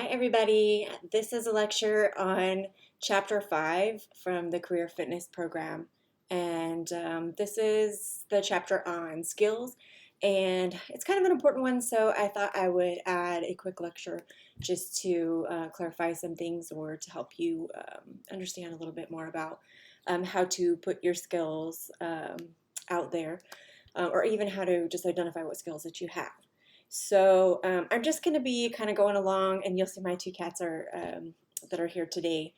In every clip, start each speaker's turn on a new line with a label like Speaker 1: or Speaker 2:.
Speaker 1: everybody. This is a lecture on Chapter 5 from the Career Fitness Program. And this is the chapter on skills. And it's kind of an important one, so I thought I would add a quick lecture just to clarify some things or to help you understand a little bit more about how to put your skills out there, or even how to just identify what skills that you have. So I'm just going to be kind of going along, and you'll see my two cats are that are here today.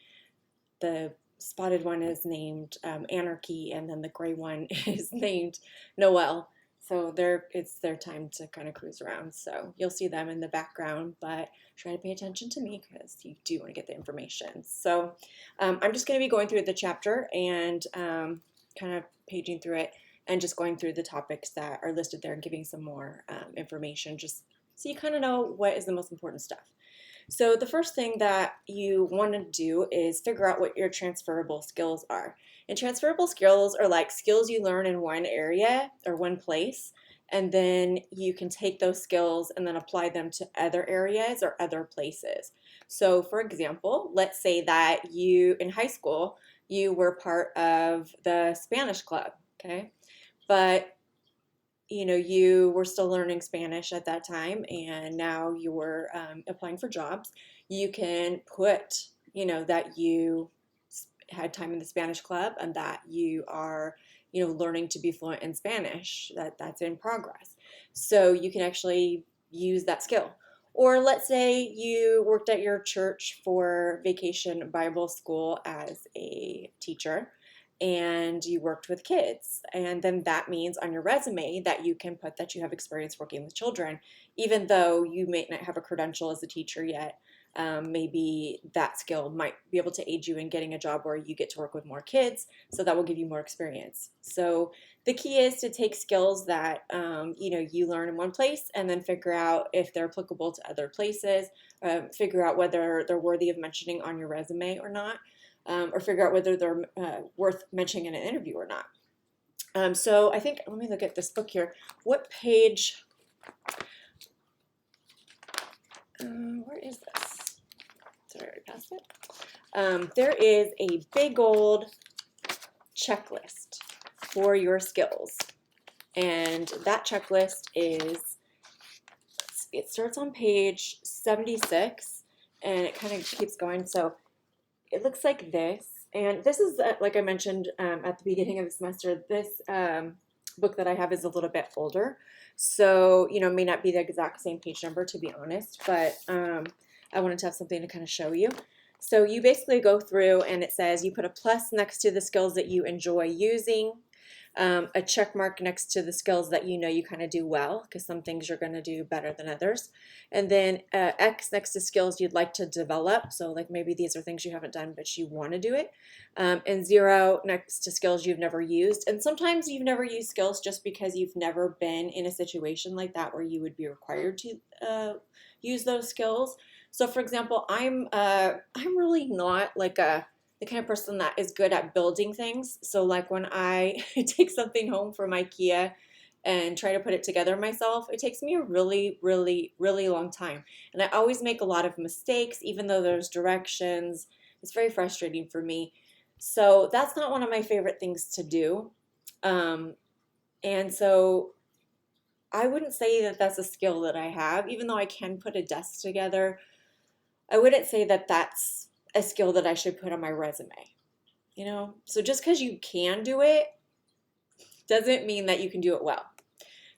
Speaker 1: The spotted one is named Anarchy, and then the gray one is named Noelle. So it's their time to kind of cruise around. So you'll see them in the background, but try to pay attention to me because you do want to get the information. So I'm just going to be going through the chapter and kind of paging through it, and just going through the topics that are listed there and giving some more information just so you kind of know what is the most important stuff. So the first thing that you want to do is figure out what your transferable skills are. And transferable skills are like skills you learn in one area or one place, and then you can take those skills and then apply them to other areas or other places. So for example, let's say that you, in high school, you were part of the Spanish club, okay? But you were still learning Spanish at that time, and now you were applying for jobs. You can put, that you had time in the Spanish club and that you are, learning to be fluent in Spanish, that's in progress. So you can actually use that skill. Or let's say you worked at your church for Vacation Bible School as a teacher, and you worked with kids, and then that means on your resume that you can put that you have experience working with children, even though you may not have a credential as a teacher yet. Maybe that skill might be able to aid you in getting a job where you get to work with more kids, so that will give you more experience. So the key is to take skills that you learn in one place and then figure out if they're applicable to other places, figure out whether they're worthy of mentioning on your resume or not. Or figure out whether they're worth mentioning in an interview or not. So I think, let me look at this book here. What page, where is this? Did I already pass it? There is a big old checklist for your skills. And that checklist it starts on page 76, and it kind of keeps going. So it looks like this, and this is, like I mentioned at the beginning of the semester, this book that I have is a little bit older, so it may not be the exact same page number, to be honest, but I wanted to have something to kind of show you. So you basically go through, and it says you put a plus next to the skills that you enjoy using, a check mark next to the skills that you kind of do well, because some things you're going to do better than others, and then X next to skills you'd like to develop, so like maybe these are things you haven't done but you want to do it, and 0 next to skills you've never used. And sometimes you've never used skills just because you've never been in a situation like that where you would be required to use those skills. So for example, I'm really not like the kind of person that is good at building things. So like when I take something home from IKEA and try to put it together myself, it takes me a really, really, really long time. And I always make a lot of mistakes, even though there's directions. It's very frustrating for me. So that's not one of my favorite things to do. And so I wouldn't say that that's a skill that I have, even though I can put a desk together. I wouldn't say that that's a skill that I should put on my resume, So just because you can do it doesn't mean that you can do it well.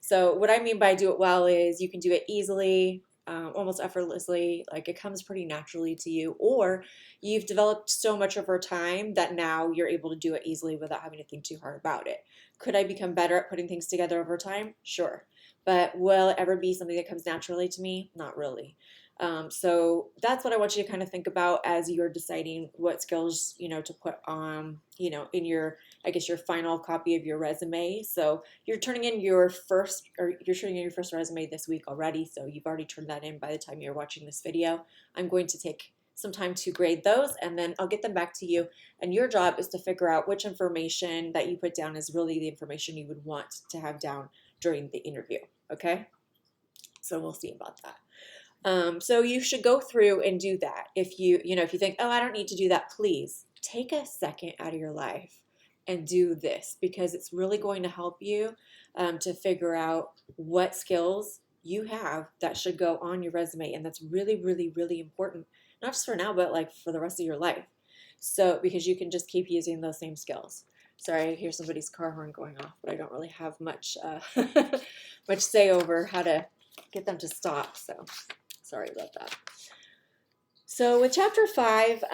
Speaker 1: So what I mean by do it well is you can do it easily, almost effortlessly, like it comes pretty naturally to you, or you've developed so much over time that now you're able to do it easily without having to think too hard about it. Could I become better at putting things together over time? Sure. But will it ever be something that comes naturally to me? Not really. So that's what I want you to kind of think about as you're deciding what skills, to put on, in your final copy of your resume. So you're turning in your first resume this week already. So you've already turned that in by the time you're watching this video. I'm going to take some time to grade those, and then I'll get them back to you. And your job is to figure out which information that you put down is really the information you would want to have down during the interview. Okay? So we'll see about that. So you should go through and do that. If if you think, oh, I don't need to do that, please take a second out of your life and do this, because it's really going to help you to figure out what skills you have that should go on your resume. And that's really, really, really important, not just for now, but like for the rest of your life. So, because you can just keep using those same skills. Sorry, I hear somebody's car horn going off, but I don't really have much, much say over how to get them to stop. So sorry about that. So with chapter 5,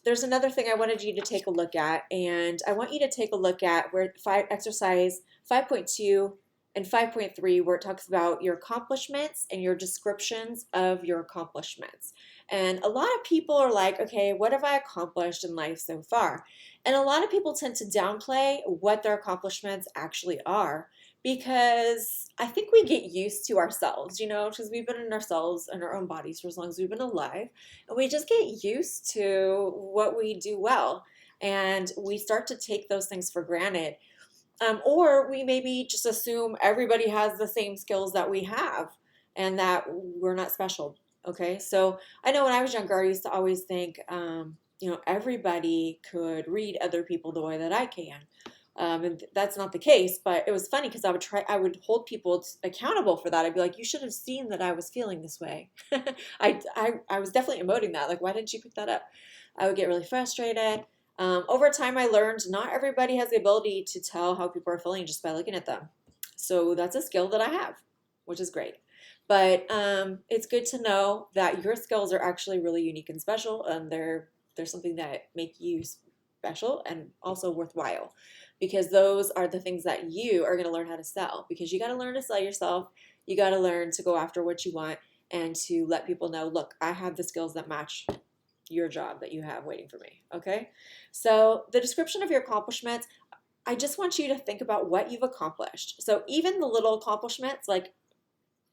Speaker 1: there's another thing I wanted you to take a look at, and I want you to take a look at where exercise 5.2 and 5.3, where it talks about your accomplishments and your descriptions of your accomplishments. And a lot of people are like, okay, what have I accomplished in life so far? And a lot of people tend to downplay what their accomplishments actually are, because I think we get used to ourselves, because we've been in ourselves and our own bodies for as long as we've been alive, and we just get used to what we do well, and we start to take those things for granted. Or we maybe just assume everybody has the same skills that we have and that we're not special. Okay, so I know when I was younger, I used to always think, everybody could read other people the way that I can. And that's not the case, but it was funny because I would hold people accountable for that. I'd be like, you should have seen that I was feeling this way. I was definitely emoting that. Like, why didn't you pick that up? I would get really frustrated. Over time, I learned not everybody has the ability to tell how people are feeling just by looking at them. So that's a skill that I have, which is great. But it's good to know that your skills are actually really unique and special, and they're something that make you special and also worthwhile, because those are the things that you are going to learn how to sell, because you got to learn to sell yourself. You got to learn to go after what you want and to let people know, look, I have the skills that match your job that you have waiting for me. Okay, so the description of your accomplishments, I just want you to think about what you've accomplished. So even the little accomplishments, like,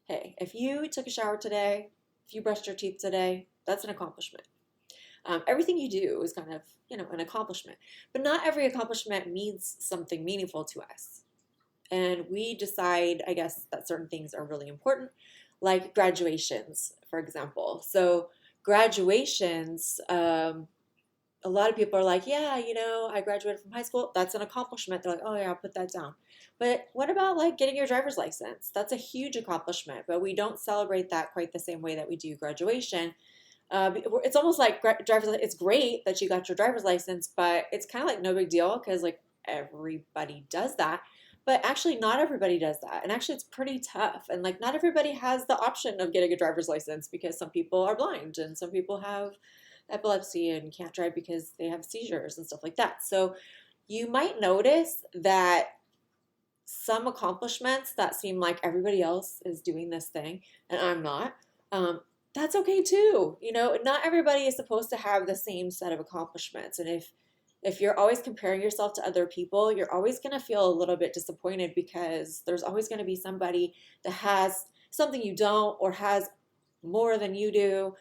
Speaker 1: hey, if you took a shower today, if you brushed your teeth today, that's an accomplishment. Everything you do is kind of, an accomplishment. But not every accomplishment means something meaningful to us. And we decide, I guess, that certain things are really important, like graduations, for example. So graduations, a lot of people are like, yeah, I graduated from high school. That's an accomplishment. They're like, oh yeah, I'll put that down. But what about like getting your driver's license? That's a huge accomplishment, but we don't celebrate that quite the same way that we do graduation. It's almost like it's great that you got your driver's license, but it's kind of like no big deal because like everybody does that. But actually, not everybody does that. And actually, it's pretty tough. And like, not everybody has the option of getting a driver's license, because some people are blind and some people have epilepsy and can't drive because they have seizures and stuff like that. So you might notice that some accomplishments that seem like everybody else is doing this thing and I'm not, that's okay too. Not everybody is supposed to have the same set of accomplishments. And if you're always comparing yourself to other people, you're always going to feel a little bit disappointed, because there's always going to be somebody that has something you don't, or has more than you do,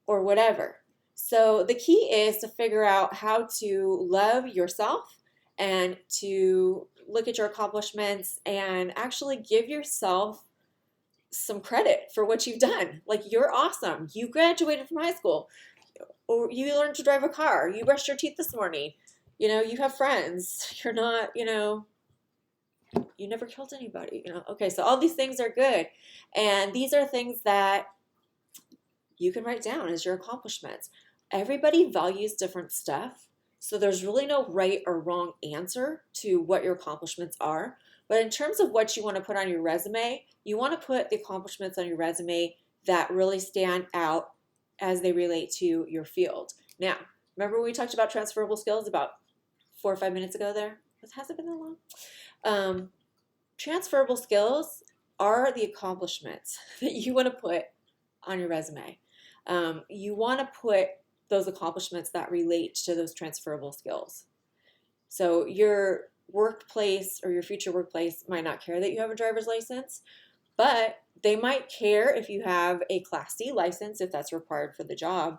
Speaker 1: or whatever. So the key is to figure out how to love yourself and to look at your accomplishments and actually give yourself some credit for what you've done. Like, you're awesome. You graduated from high school, or you learned to drive a car. You brushed your teeth this morning. You have friends. You're not, you never killed anybody. Okay, so all these things are good. And these are things that you can write down as your accomplishments. Everybody values different stuff, so there's really no right or wrong answer to what your accomplishments are. But in terms of what you want to put on your resume, you want to put the accomplishments on your resume that really stand out as they relate to your field. Now, remember when we talked about transferable skills about 4 or 5 minutes ago there? Has it been that long? Transferable skills are the accomplishments that you want to put on your resume. You want to put those accomplishments that relate to those transferable skills. So your workplace or your future workplace might not care that you have a driver's license, but they might care if you have a Class C license, if that's required for the job,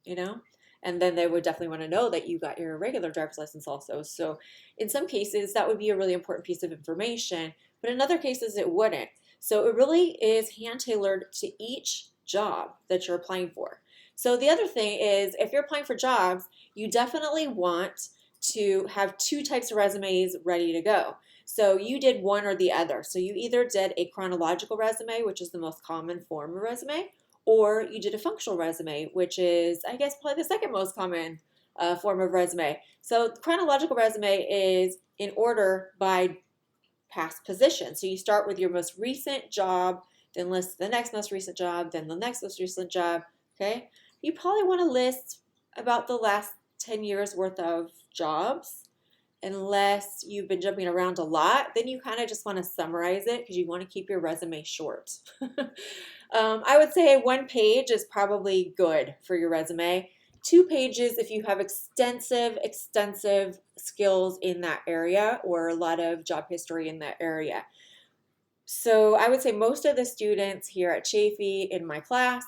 Speaker 1: and then they would definitely want to know that you got your regular driver's license also. So in some cases, that would be a really important piece of information, but in other cases, it wouldn't. So it really is hand-tailored to each job that you're applying for. So the other thing is, if you're applying for jobs, you definitely want to have two types of resumes ready to go. So you did one or the other. So you either did a chronological resume, which is the most common form of resume, or you did a functional resume, which is, I guess, probably the second most common form of resume. So chronological resume is in order by past position. So you start with your most recent job, then list the next most recent job, then the next most recent job, okay? You probably want to list about the last 10 years worth of jobs. Unless you've been jumping around a lot, then you kind of just want to summarize it because you want to keep your resume short. I would say 1 page is probably good for your resume. 2 pages if you have extensive skills in that area or a lot of job history in that area. So I would say most of the students here at Chafee in my class,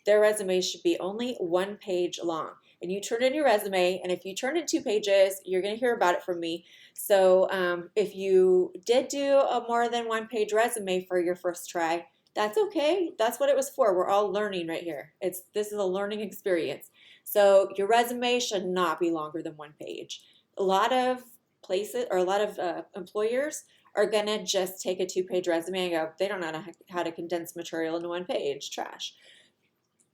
Speaker 1: their resumes should be only 1 page long. And you turn in your resume, and if you turn in 2 pages, you're going to hear about it from me. So if you did do a more than 1 page resume for your first try, that's okay. That's what it was for. We're all learning right here. This is a learning experience. So your resume should not be longer than 1 page. A lot of places or a lot of employers are going to just take a 2-page resume and go, they don't know how to condense material into 1 page. Trash.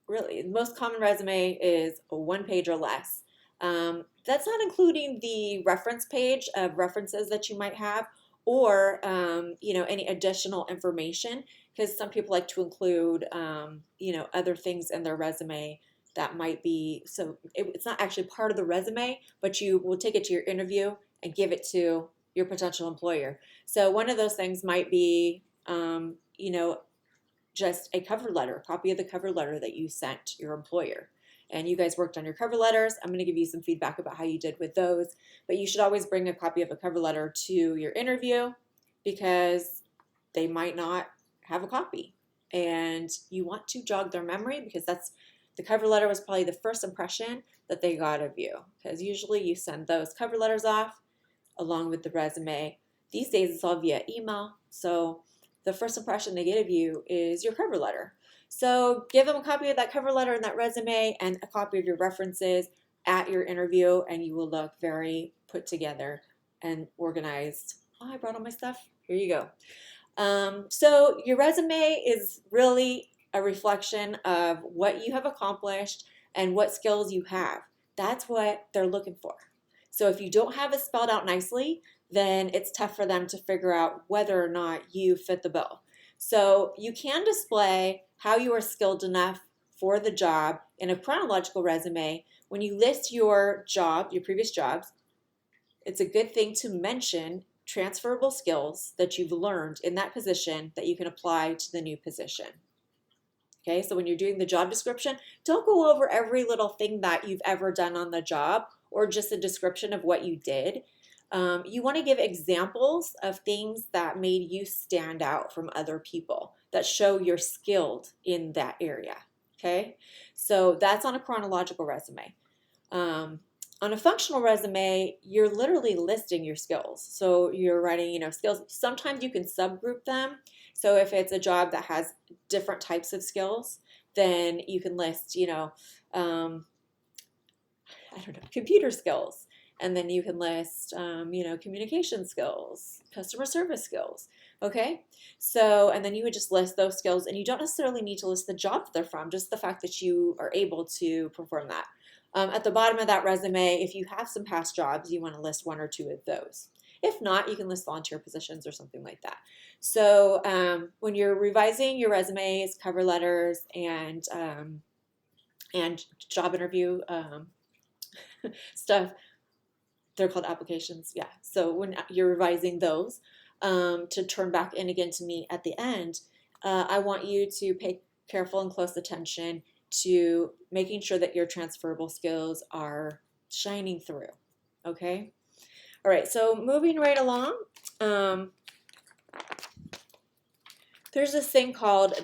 Speaker 1: Really, the most common resume is a 1 page or less. That's not including the reference page of references that you might have, or any additional information, because some people like to include other things in their resume that might be, so it's not actually part of the resume, but you will take it to your interview and give it to your potential employer. So one of those things might be just a cover letter, a copy of the cover letter that you sent your employer. And you guys worked on your cover letters. I'm going to give you some feedback about how you did with those. But you should always bring a copy of a cover letter to your interview because they might not have a copy. And you want to jog their memory because the cover letter was probably the first impression that they got of you. Because usually you send those cover letters off along with the resume. These days it's all via email. So the first impression they get of you is your cover letter. So give them a copy of that cover letter and that resume and a copy of your references at your interview, and you will look very put together and organized. Oh, I brought all my stuff. Here you go. So your resume is really a reflection of what you have accomplished and what skills you have. That's what they're looking for. So if you don't have it spelled out nicely, then it's tough for them to figure out whether or not you fit the bill. So you can display how you are skilled enough for the job in a chronological resume. When you list your previous jobs, it's a good thing to mention transferable skills that you've learned in that position that you can apply to the new position. Okay, so when you're doing the job description, don't go over every little thing that you've ever done on the job or just a description of what you did. You want to give examples of things that made you stand out from other people that show you're skilled in that area. Okay, so that's on a chronological resume. On a functional resume, you're literally listing your skills. So you're writing, skills. Sometimes you can subgroup them. So if it's a job that has different types of skills, then you can list, computer skills. And then you can list, communication skills, customer service skills, okay? So, and then you would just list those skills, and you don't necessarily need to list the job that they're from, just the fact that you are able to perform that. At the bottom of that resume, if you have some past jobs, you want to list 1 or 2 of those. If not, you can list volunteer positions or something like that. So when you're revising your resumes, cover letters, and job interview stuff, they're called applications, yeah. So when you're revising those, to turn back in again to me at the end, I want you to pay careful and close attention to making sure that your transferable skills are shining through, okay? All right, so moving right along, there's this thing called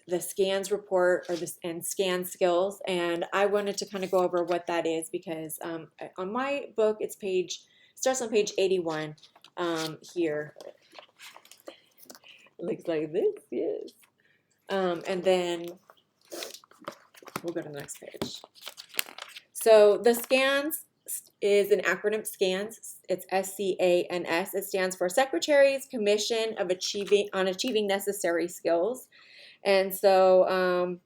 Speaker 1: the scans report and scan skills, and I wanted to kind of go over what that is because on my book it starts on page 81 here. Looks like this, yes. And then we'll go to the next page. So the SCANS is an acronym, SCANS. It's SCANS. It stands for Secretary's Commission of Achieving Necessary Skills. And so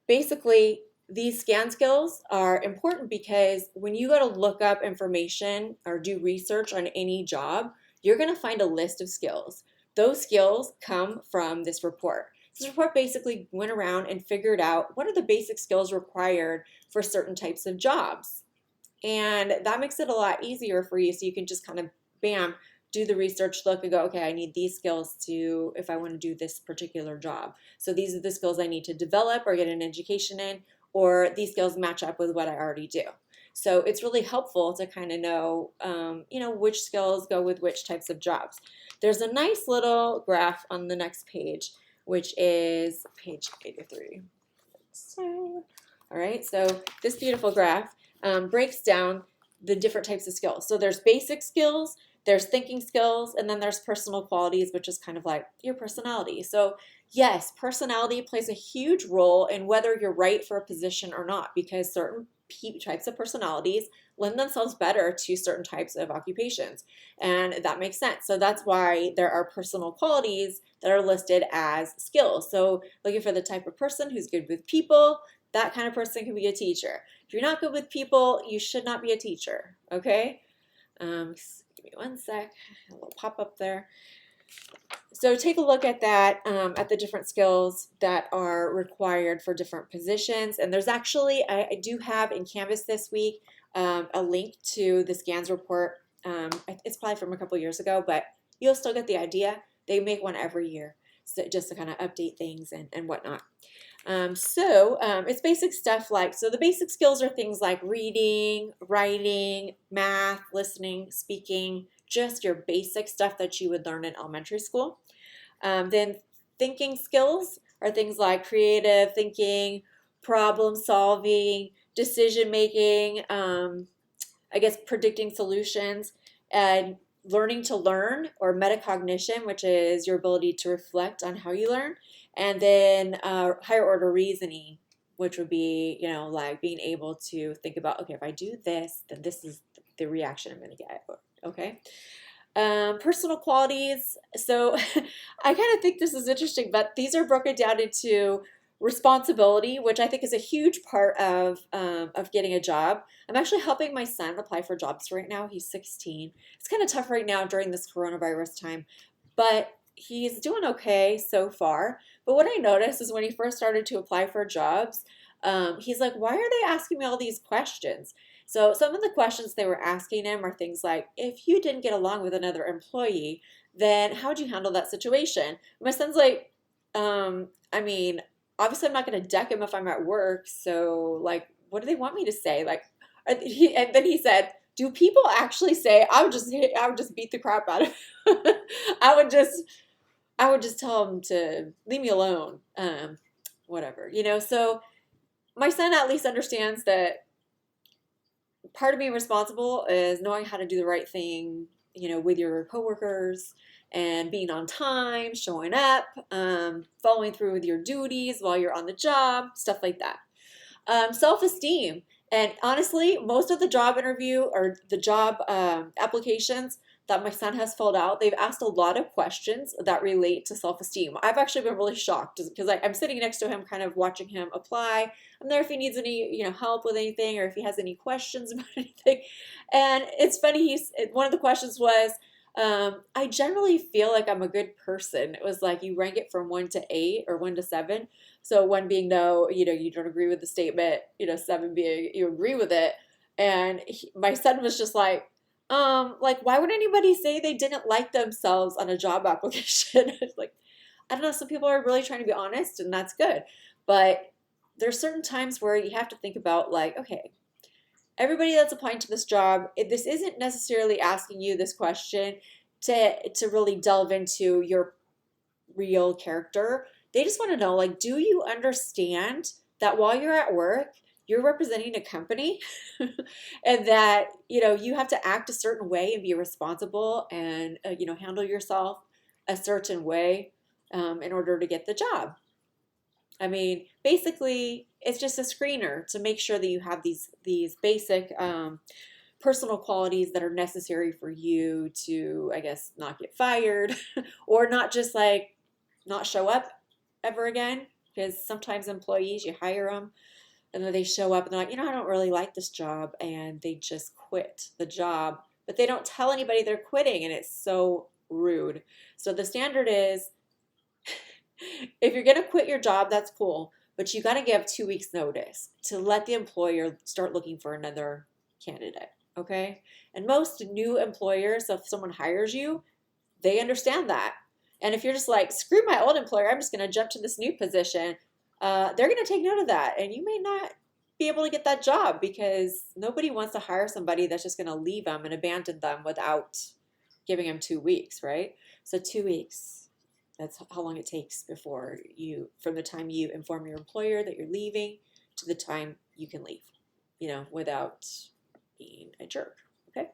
Speaker 1: basically, these SCAN skills are important because when you go to look up information or do research on any job, you're going to find a list of skills. Those skills come from this report. This report basically went around and figured out what are the basic skills required for certain types of jobs. And that makes it a lot easier for you, so you can just kind of, bam, do the research, look and go, okay, I need these skills to, if I want to do this particular job. So these are the skills I need to develop or get an education in, or these skills match up with what I already do. So it's really helpful to kind of know, which skills go with which types of jobs. There's a nice little graph on the next page, which is page 83. So, all right, so this beautiful graph breaks down the different types of skills. So there's basic skills, there's thinking skills, and then there's personal qualities, which is kind of like your personality. So yes, personality plays a huge role in whether you're right for a position or not, because certain types of personalities lend themselves better to certain types of occupations. And that makes sense. So that's why there are personal qualities that are listed as skills. So looking for the type of person who's good with people, that kind of person can be a teacher. If you're not good with people, you should not be a teacher, okay? Give me one sec, a little pop up there. So take a look at that, at the different skills that are required for different positions. And there's actually, I do have in Canvas this week, a link to the SCANS report. It's probably from a couple years ago, but you'll still get the idea. They make one every year, so just to kind of update things and whatnot. It's basic stuff like, so the basic skills are things like reading, writing, math, listening, speaking, just your basic stuff that you would learn in elementary school. Then thinking skills are things like creative thinking, problem solving, decision making, I guess predicting solutions, and learning to learn, or metacognition, which is your ability to reflect on how you learn. And then higher order reasoning, which would be, like being able to think about, okay, if I do this, then this is the reaction I'm going to get. Okay. Personal qualities. So I kind of think this is interesting, but these are broken down into responsibility, which I think is a huge part of getting a job. I'm actually helping my son apply for jobs right now. He's 16. It's kind of tough right now during this coronavirus time, but he's doing okay so far. But what I noticed is when he first started to apply for jobs, he's like, why are they asking me all these questions? So some of the questions they were asking him are things like, if you didn't get along with another employee, then how would you handle that situation? My son's like, obviously I'm not going to deck him if I'm at work. So like, what do they want me to say? Like, and then he said, do people actually say, I would just beat the crap out of him. I would just tell him to leave me alone. Whatever, so my son at least understands that part of being responsible is knowing how to do the right thing, with your coworkers, and being on time, showing up, following through with your duties while you're on the job, stuff like that. Self-esteem. And honestly, most of the job interview or the job applications that my son has filled out, they've asked a lot of questions that relate to self-esteem. I've actually been really shocked because I'm sitting next to him, kind of watching him apply. I'm there if he needs any, help with anything, or if he has any questions about anything. And it's funny, one of the questions was, I generally feel like I'm a good person. It was like you rank it from 1 to 8 or 1 to 7. So 1 being no, you don't agree with the statement, 7 being you agree with it. And my son was just like, why would anybody say they didn't like themselves on a job application? It's like, I don't know, some people are really trying to be honest, and that's good. But there's certain times where you have to think about, like, okay, everybody that's applying to this job, this isn't necessarily asking you this question to really delve into your real character. They just want to know, like, do you understand that while you're at work, you're representing a company and that, you have to act a certain way and be responsible and, handle yourself a certain way in order to get the job. I mean, basically, it's just a screener to make sure that you have these basic personal qualities that are necessary for you to, I guess, not get fired or not just like not show up ever again. Because sometimes employees, you hire them and then they show up and they're like, I don't really like this job, and they just quit the job, but they don't tell anybody they're quitting, and it's so rude. So the standard is, if you're going to quit your job, that's cool, but you got to give 2 weeks notice to let the employer start looking for another candidate. Okay. And most new employers, so if someone hires you, they understand that. And if you're just like, screw my old employer, I'm just going to jump to this new position, they're going to take note of that. And you may not be able to get that job because nobody wants to hire somebody that's just going to leave them and abandon them without giving them 2 weeks, right? So 2 weeks, that's how long it takes before from the time you inform your employer that you're leaving to the time you can leave, without being a jerk, okay?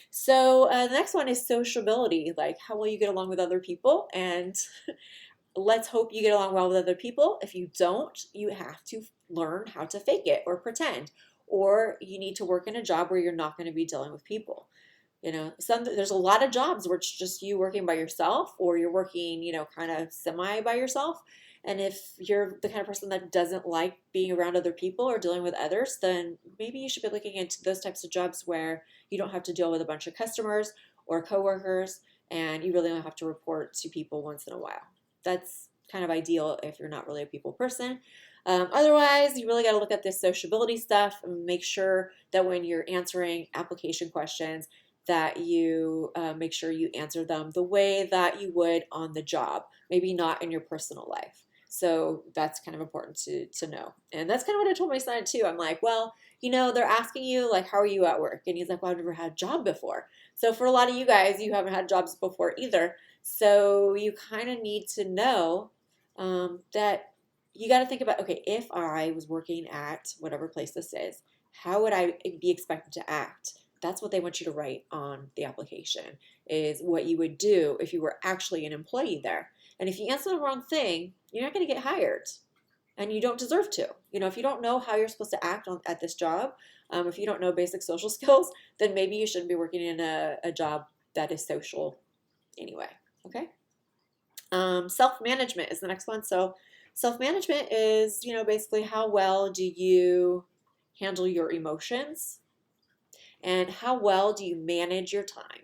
Speaker 1: So the next one is sociability, like how will you get along with other people? And let's hope you get along well with other people. If you don't, you have to learn how to fake it or pretend, or you need to work in a job where you're not going to be dealing with people. There's a lot of jobs where it's just you working by yourself, or you're working, kind of semi by yourself. And if you're the kind of person that doesn't like being around other people or dealing with others, then maybe you should be looking into those types of jobs where you don't have to deal with a bunch of customers or coworkers, and you really don't have to report to people once in a while. That's kind of ideal if you're not really a people person. Otherwise, you really got to look at this sociability stuff and make sure that when you're answering application questions, that you make sure you answer them the way that you would on the job, maybe not in your personal life. So that's kind of important to know. And that's kind of what I told my son too. I'm like, well, they're asking you like, how are you at work? And he's like, well, I've never had a job before. So for a lot of you guys, you haven't had jobs before either. So you kind of need to know that you got to think about, okay, if I was working at whatever place this is, how would I be expected to act? That's what they want you to write on the application, is what you would do if you were actually an employee there. And if you answer the wrong thing, you're not going to get hired, and you don't deserve to. If you don't know how you're supposed to act at this job, if you don't know basic social skills, then maybe you shouldn't be working in a job that is social anyway, okay? Self-management is the next one. So self-management is, basically how well do you handle your emotions, and how well do you manage your time?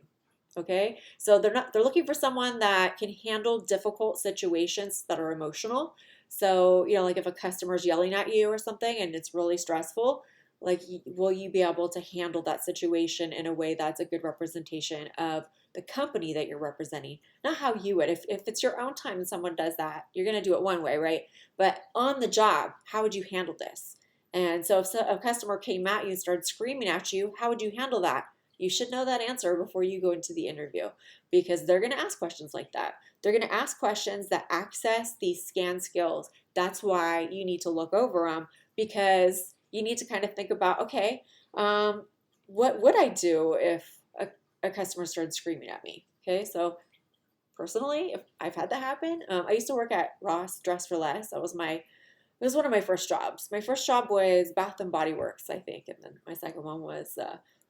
Speaker 1: Okay, so they're looking for someone that can handle difficult situations that are emotional. So, like if a customer's yelling at you or something and it's really stressful, like, will you be able to handle that situation in a way that's a good representation of the company that you're representing? Not how you would. If it's your own time and someone does that, you're going to do it one way, right? But on the job, how would you handle this? And so if a customer came at you and started screaming at you, how would you handle that? You should know that answer before you go into the interview, because they're going to ask questions like that. They're going to ask questions that access these scan skills. That's why you need to look over them, because you need to kind of think about, okay, what would I do if a customer started screaming at me? Okay, so personally, if I've had that happen, I used to work at Ross Dress for Less. It was one of my first jobs. My first job was Bath and Body Works, I think, and then my second one was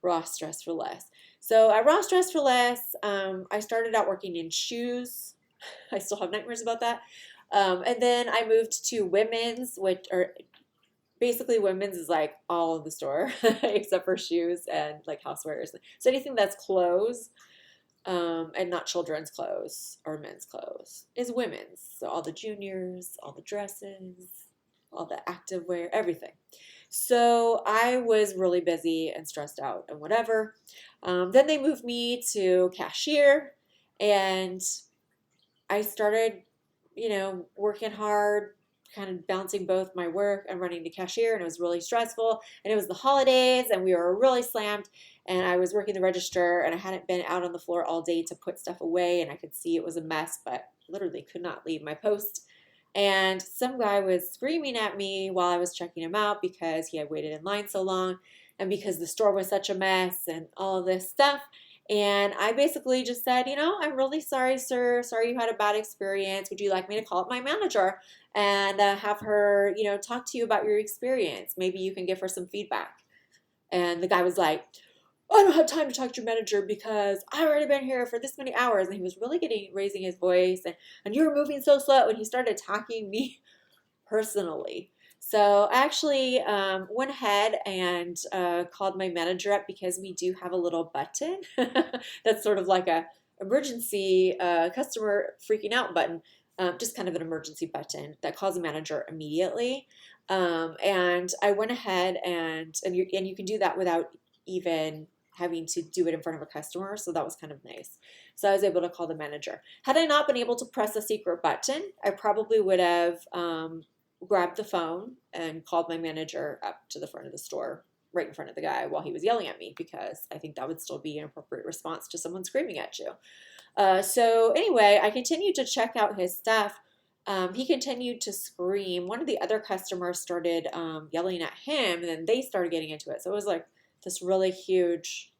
Speaker 1: Ross Dress for Less. So at Ross Dress for Less, I started out working in shoes. I still have nightmares about that. And then I moved to women's, which are basically women's is like all of the store except for shoes and like housewares. So anything that's clothes and not children's clothes or men's clothes is women's. So all the juniors, all the dresses, all the activewear, everything. So I was really busy and stressed out and whatever. Then they moved me to cashier, and I started, working hard, kind of balancing both my work and running the cashier, and it was really stressful. And it was the holidays, and we were really slammed, and I was working the register, and I hadn't been out on the floor all day to put stuff away, and I could see it was a mess, but literally could not leave my post. And some guy was screaming at me while I was checking him out because he had waited in line so long, and because the store was such a mess and all of this stuff. And I basically just said, I'm really sorry, sir. Sorry you had a bad experience. Would you like me to call up my manager and have her, talk to you about your experience? Maybe you can give her some feedback. And the guy was like, I don't have time to talk to your manager because I've already been here for this many hours. And he was really raising his voice, and you were moving so slow. And he started attacking me personally. So I actually went ahead and called my manager up, because we do have a little button that's sort of like a emergency customer freaking out button, just kind of an emergency button that calls the manager immediately. And I went ahead and you can do that without even having to do it in front of a customer. So that was kind of nice. So I was able to call the manager. Had I not been able to press a secret button, I probably would have grabbed the phone and called my manager up to the front of the store right in front of the guy while he was yelling at me, because I think that would still be an appropriate response to someone screaming at you. So anyway, I continued to check out his stuff. He continued to scream. One of the other customers started yelling at him, and then they started getting into it. So it was like this really huge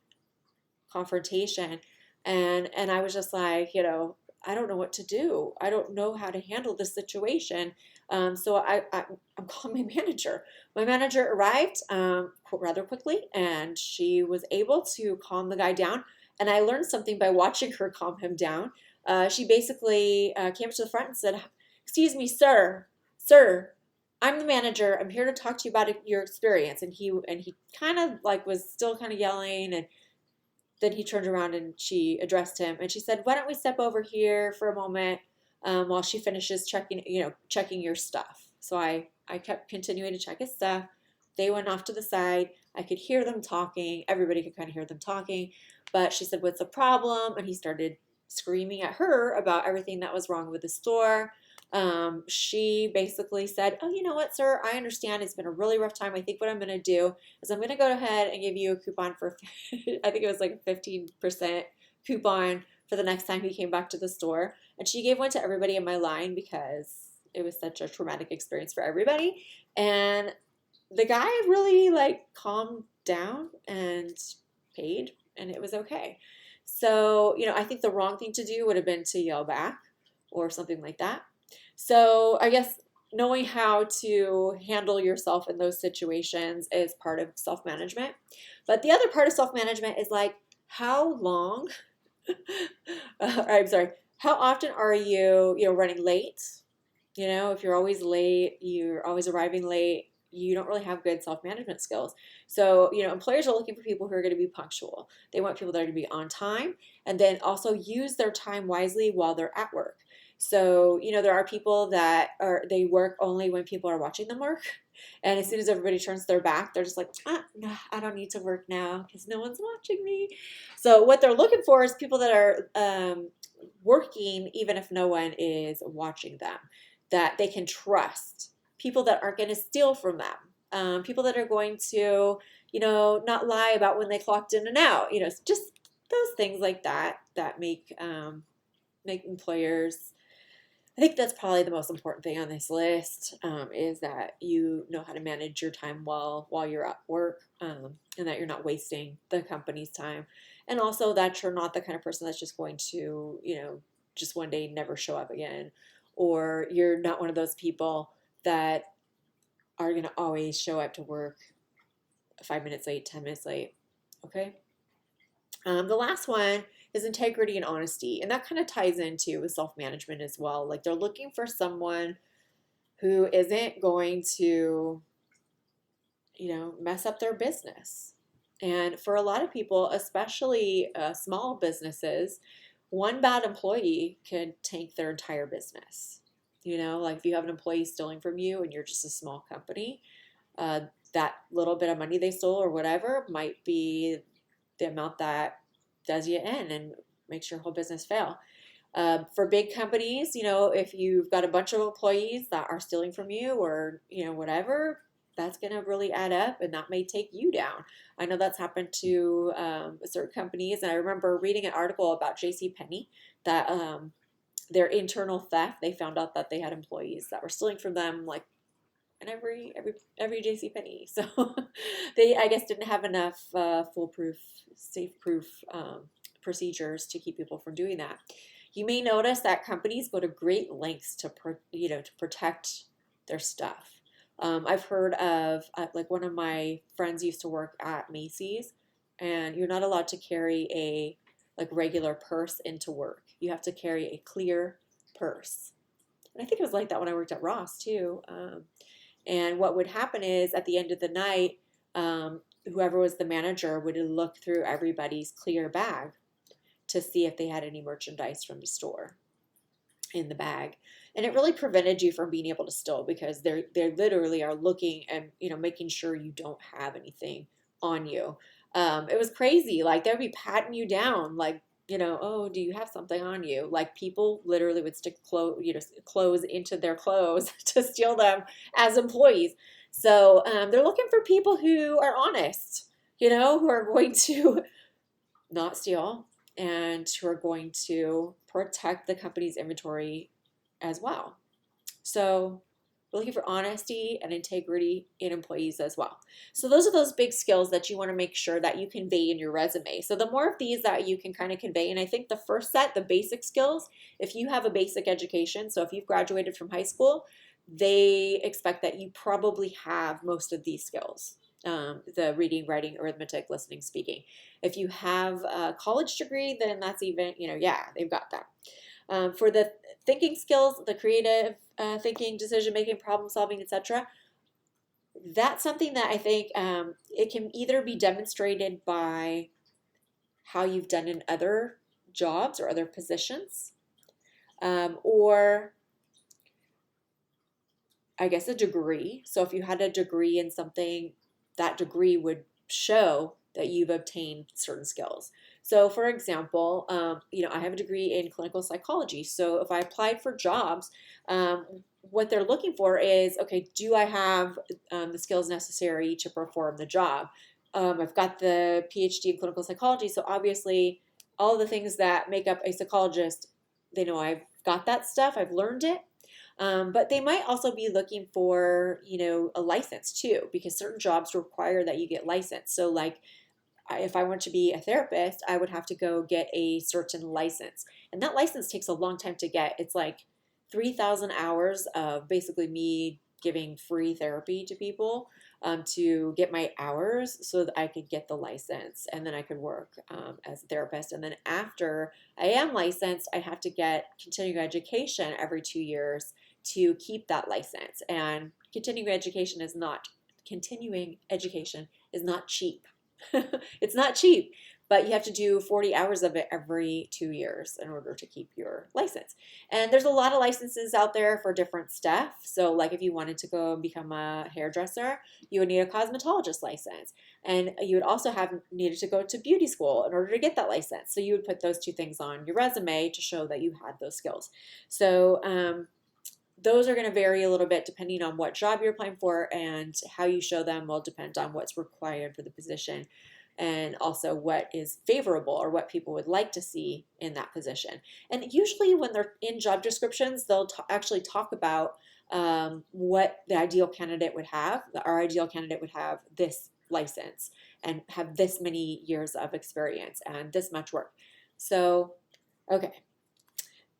Speaker 1: confrontation. And I was just like, I don't know what to do. I don't know how to handle this situation. So I'm calling my manager. My manager arrived rather quickly, and she was able to calm the guy down. And I learned something by watching her calm him down. She basically came to the front and said, "Excuse me, sir, I'm the manager. I'm here to talk to you about your experience." And he kind of like was still kind of yelling, and then he turned around and she addressed him, and she said, "Why don't we step over here for a moment while she finishes checking your stuff?" So I kept continuing to check his stuff. They went off to the side. I could hear them talking. Everybody could kind of hear them talking. But she said, "What's the problem?" And he started screaming at her about everything that was wrong with the store. She basically said, "Oh, you know what, sir? I understand it's been a really rough time. I think what I'm going to do is I'm going to go ahead and give you a coupon for, I think it was like a 15% coupon for the next time he came back to the store." And she gave one to everybody in my line because it was such a traumatic experience for everybody. And the guy really like calmed down and paid, and it was okay. So, I think the wrong thing to do would have been to yell back or something like that. So I guess knowing how to handle yourself in those situations is part of self-management. But the other part of self-management is like, how long, I'm sorry, how often are you, running late? If you're always late, you're always arriving late, you don't really have good self-management skills. So, employers are looking for people who are going to be punctual. They want people that are going to be on time, and then also use their time wisely while they're at work. So, there are people they work only when people are watching them work. And as soon as everybody turns their back, they're just like, no, I don't need to work now because no one's watching me. So what they're looking for is people that are working even if no one is watching them, that they can trust, people that aren't going to steal from them, people that are going to, not lie about when they clocked in and out, just those things like that make employers. I think that's probably the most important thing on this list, is that you know how to manage your time well while you're at work, and that you're not wasting the company's time. And also that you're not the kind of person that's just going to, just one day never show up again. Or you're not one of those people that are going to always show up to work 5 minutes late, 10 minutes late. Okay? The last one is integrity and honesty. And that kind of ties into with self-management as well. Like they're looking for someone who isn't going to, mess up their business. And for a lot of people, especially small businesses, one bad employee can tank their entire business. Like if you have an employee stealing from you and you're just a small company, that little bit of money they stole or whatever might be the amount that does you in and makes your whole business fail. For big companies, if you've got a bunch of employees that are stealing from you or, whatever, that's going to really add up and that may take you down. I know that's happened to certain companies. And I remember reading an article about JCPenney that their internal theft, they found out that they had employees that were stealing from them like in every JCPenney. So they, I guess, didn't have enough foolproof, safe-proof
Speaker 2: procedures to keep people from doing that. You may notice that companies go to great lengths to protect their stuff. I've heard of like one of my friends used to work at Macy's, and you're not allowed to carry a like regular purse into work. You have to carry a clear purse. And I think it was like that when I worked at Ross too. And what would happen is at the end of the night, whoever was the manager would look through everybody's clear bag to see if they had any merchandise from the store in the bag. And it really prevented you from being able to steal, because they literally are looking and making sure you don't have anything on you. It was crazy. Like they'd be patting you down, like, oh, do you have something on you? Like people literally would stick clothes into their clothes to steal them as employees. So they're looking for people who are honest, who are going to not steal and who are going to protect the company's inventory as well. So we're looking for honesty and integrity in employees as well. So those are those big skills that you want to make sure that you convey in your resume. So the more of these that you can kind of convey, and I think the first set, the basic skills, if you have a basic education, so if you've graduated from high school, they expect that you probably have most of these skills. The reading, writing, arithmetic, listening, speaking. If you have a college degree, then that's even, yeah, they've got that. For the thinking skills, the creative thinking, decision making, problem solving, etc., that's something that I think it can either be demonstrated by how you've done in other jobs or other positions, or I guess a degree. So if you had a degree in something, that degree would show that you've obtained certain skills. So for example, I have a degree in clinical psychology. So if I applied for jobs, what they're looking for is, okay, do I have the skills necessary to perform the job? I've got the PhD in clinical psychology, so obviously all the things that make up a psychologist, they know I've got that stuff, I've learned it. But they might also be looking for, a license too, because certain jobs require that you get licensed. So like if I want to be a therapist, I would have to go get a certain license. And that license takes a long time to get. It's like 3,000 hours of basically me giving free therapy to people to get my hours so that I could get the license, and then I could work as a therapist. And then after I am licensed, I have to get continuing education every 2 years to keep that license. And continuing education is not cheap. It's not cheap, but you have to do 40 hours of it every 2 years in order to keep your license. And there's a lot of licenses out there for different stuff. So like if you wanted to go and become a hairdresser, you would need a cosmetologist license. And you would also have needed to go to beauty school in order to get that license. So you would put those two things on your resume to show that you had those skills. So those are going to vary a little bit depending on what job you're applying for, and how you show them will depend on what's required for the position, and also what is favorable or what people would like to see in that position. And usually when they're in job descriptions, they'll actually talk about what the ideal candidate would have. Our ideal candidate would have this license and have this many years of experience and this much work. So, okay.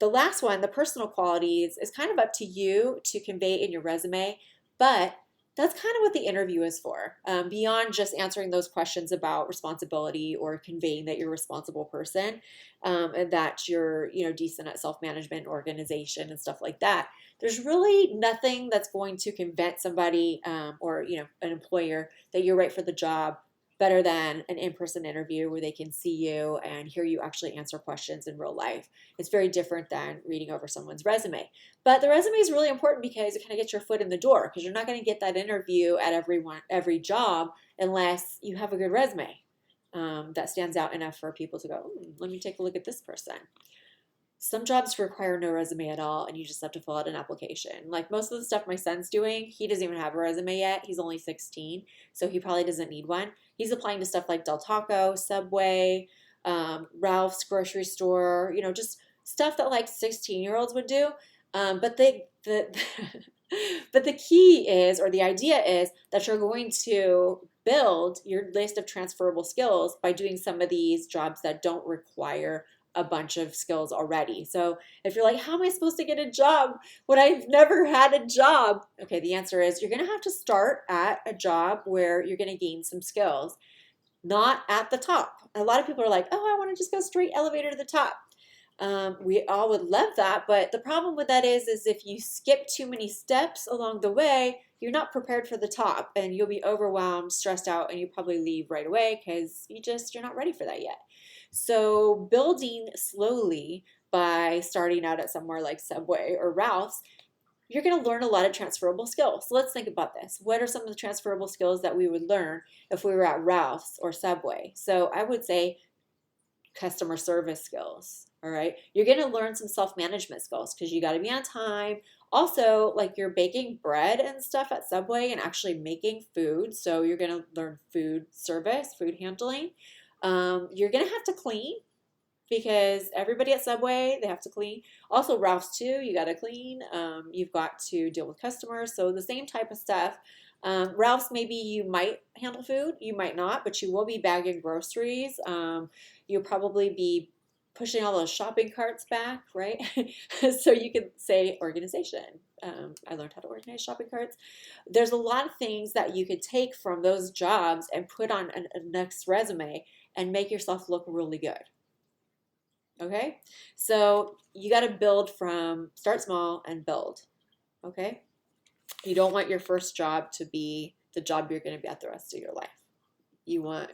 Speaker 2: The last one, the personal qualities, is kind of up to you to convey in your resume, but that's kind of what the interview is for. Beyond just answering those questions about responsibility or conveying that you're a responsible person, and that you're decent at self-management, organization, and stuff like that. There's really nothing that's going to convince somebody or an employer that you're right for the job better than an in-person interview where they can see you and hear you actually answer questions in real life. It's very different than reading over someone's resume. But the resume is really important because it kind of gets your foot in the door, because you're not going to get that interview at every job unless you have a good resume that stands out enough for people to go, let me take a look at this person. Some jobs require no resume at all, and you just have to fill out an application. Like most of the stuff my son's doing, he doesn't even have a resume yet. He's only 16, so he probably doesn't need one. He's applying to stuff like Del Taco, Subway, Ralph's grocery store, just stuff that like 16-year-olds would do. But but the key is, or the idea is, that you're going to build your list of transferable skills by doing some of these jobs that don't require a bunch of skills already. So if you're like, how am I supposed to get a job when I've never had a job? Okay, the answer is you're going to have to start at a job where you're going to gain some skills, not at the top. A lot of people are like, oh, I want to just go straight elevator to the top. We all would love that, but the problem with that is if you skip too many steps along the way, you're not prepared for the top, and you'll be overwhelmed, stressed out, and you probably leave right away because you're not ready for that yet. So building slowly by starting out at somewhere like Subway or Ralph's, you're going to learn a lot of transferable skills. So let's think about this. What are some of the transferable skills that we would learn if we were at Ralph's or Subway? So I would say customer service skills. All right. You're going to learn some self-management skills because you got to be on time. Also, like you're baking bread and stuff at Subway and actually making food. So you're going to learn food service, food handling. You're going to have to clean because everybody at Subway, they have to clean. Also, Ralph's too, you got to clean. You've got to deal with customers. So the same type of stuff. Ralph's, maybe you might handle food, you might not, but you will be bagging groceries. You'll probably be pushing all those shopping carts back, right? So you could say organization. I learned how to organize shopping carts. There's a lot of things that you could take from those jobs and put on a next resume and make yourself look really good. Okay? So you got to start small and build. Okay? You don't want your first job to be the job you're going to be at the rest of your life. You want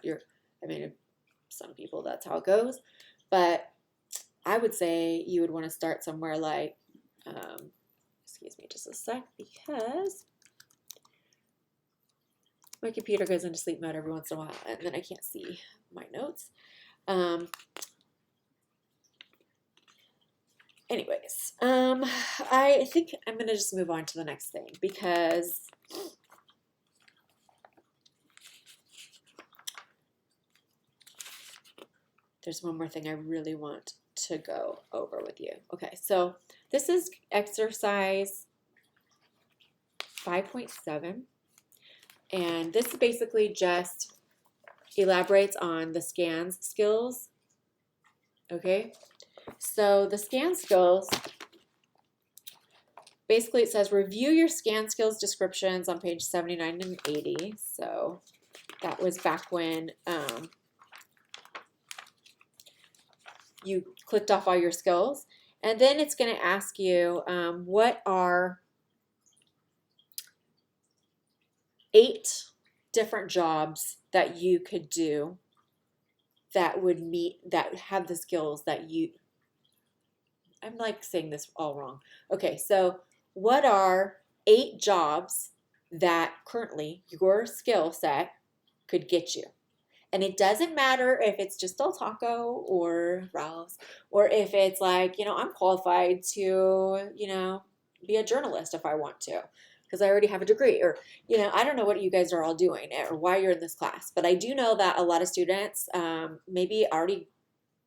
Speaker 2: some people, that's how it goes. But I would say you would want to start somewhere like, excuse me just a sec, because my computer goes into sleep mode every once in a while, and then I can't see my notes. Anyways, I think I'm going to just move on to the next thing because there's one more thing I really want to go over with you. Okay, so this is exercise 5.7, and this basically just elaborates on the SCANS skills. Okay, so the SCAN skills, basically it says review your SCAN skills descriptions on page 79 and 80. So that was back when you clicked off all your skills. And then it's going to ask you what are 8 different jobs that you could do that have the skills that I'm like saying this all wrong. Okay, so what are 8 jobs that currently your skill set could get you? And it doesn't matter if it's just Del Taco or Ralph's, or if it's like, I'm qualified to, be a journalist if I want to, because I already have a degree, or, I don't know what you guys are all doing or why you're in this class, but I do know that a lot of students maybe already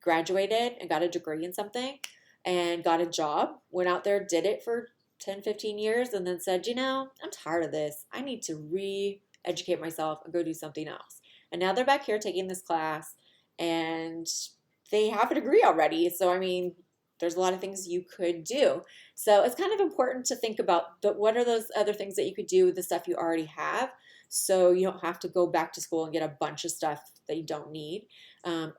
Speaker 2: graduated and got a degree in something and got a job, went out there, did it for 10, 15 years, and then said, I'm tired of this. I need to re-educate myself and go do something else. And now they're back here taking this class, and they have a degree already. So, there's a lot of things you could do. So it's kind of important to think about what are those other things that you could do with the stuff you already have, so you don't have to go back to school and get a bunch of stuff that you don't need.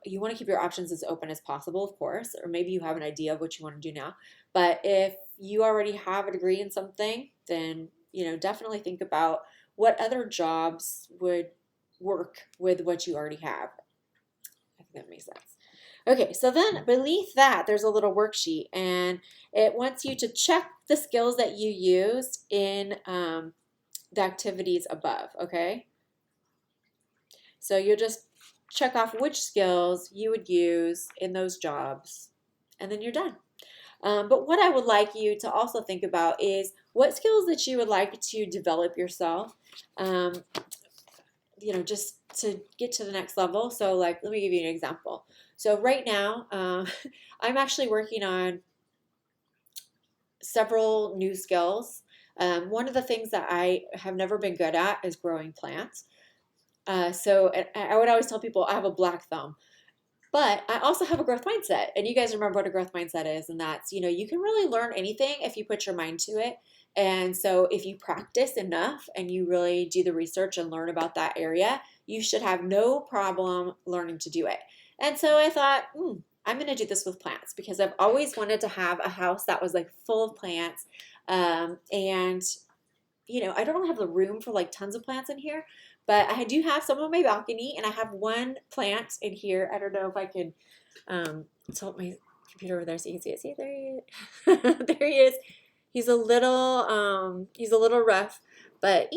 Speaker 2: You want to keep your options as open as possible, of course, or maybe you have an idea of what you want to do now. But if you already have a degree in something, then definitely think about what other jobs would work with what you already have. I think that makes sense. Okay, so then beneath that, there's a little worksheet, and it wants you to check the skills that you used in the activities above, okay? So you'll just check off which skills you would use in those jobs, and then you're done. But what I would like you to also think about is what skills that you would like to develop yourself, just to get to the next level. So let me give you an example. So right now, I'm actually working on several new skills. One of the things that I have never been good at is growing plants. So I would always tell people I have a black thumb. But I also have a growth mindset. And you guys remember what a growth mindset is. And that's, you can really learn anything if you put your mind to it. And so if you practice enough and you really do the research and learn about that area, you should have no problem learning to do it. And so I thought, I'm going to do this with plants because I've always wanted to have a house that was like full of plants. And I don't have the room for like tons of plants in here, but I do have some on my balcony, and I have one plant in here. I don't know if I can tilt my computer over there so you can see it. See, there he is. There he is. He's a little rough, but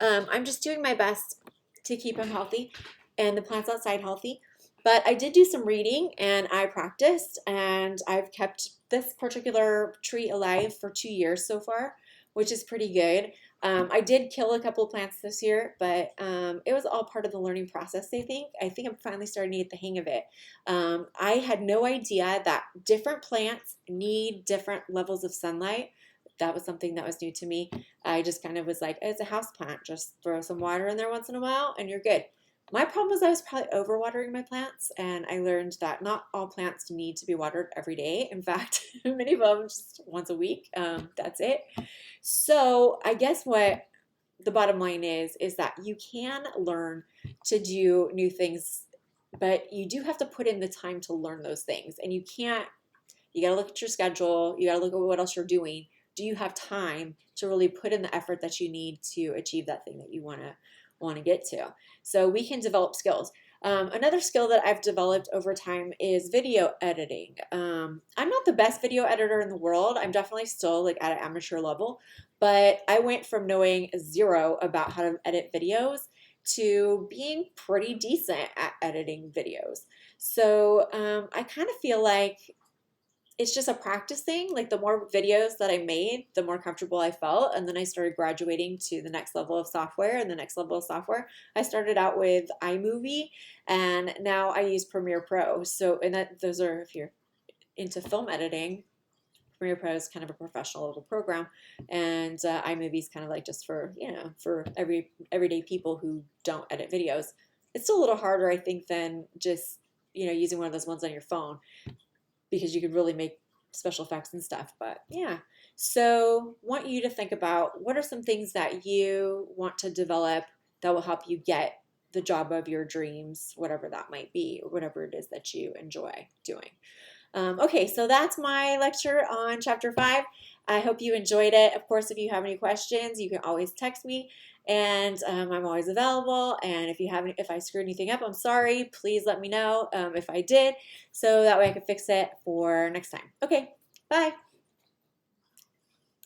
Speaker 2: I'm just doing my best to keep him healthy and the plants outside healthy. But I did do some reading and I practiced, and I've kept this particular tree alive for 2 years so far, which is pretty good. I did kill a couple of plants this year, but it was all part of the learning process, I think. I think I'm finally starting to get the hang of it. I had no idea that different plants need different levels of sunlight. That was something that was new to me. I just kind of was like, it's a house plant. Just throw some water in there once in a while and you're good. My problem was I was probably overwatering my plants, and I learned that not all plants need to be watered every day. In fact, many of them just once a week. That's it. So I guess what the bottom line is that you can learn to do new things, but you do have to put in the time to learn those things. And you got to look at your schedule. You got to look at what else you're doing. Do you have time to really put in the effort that you need to achieve that thing that you want to get to? So we can develop skills. Another skill that I've developed over time is video editing. I'm not the best video editor in the world. I'm definitely still like at an amateur level, but I went from knowing zero about how to edit videos to being pretty decent at editing videos. So I kind of feel like it's just a practice thing. Like the more videos that I made, the more comfortable I felt. And then I started graduating to the next level of software and the next level of software. I started out with iMovie, and now I use Premiere Pro. So, and those are, if you're into film editing, Premiere Pro is kind of a professional level program, and iMovie is kind of like just for, for everyday people who don't edit videos. It's still a little harder, I think, than just, using one of those ones on your phone, because you could really make special effects and stuff. But yeah, so want you to think about what are some things that you want to develop that will help you get the job of your dreams, whatever that might be, or whatever it is that you enjoy doing. Okay, so that's my lecture on chapter 5. I hope you enjoyed it. Of course, if you have any questions, you can always text me, and I'm always available. And if I screwed anything up, I'm sorry. Please let me know if I did, so that way I can fix it for next time. Okay, bye.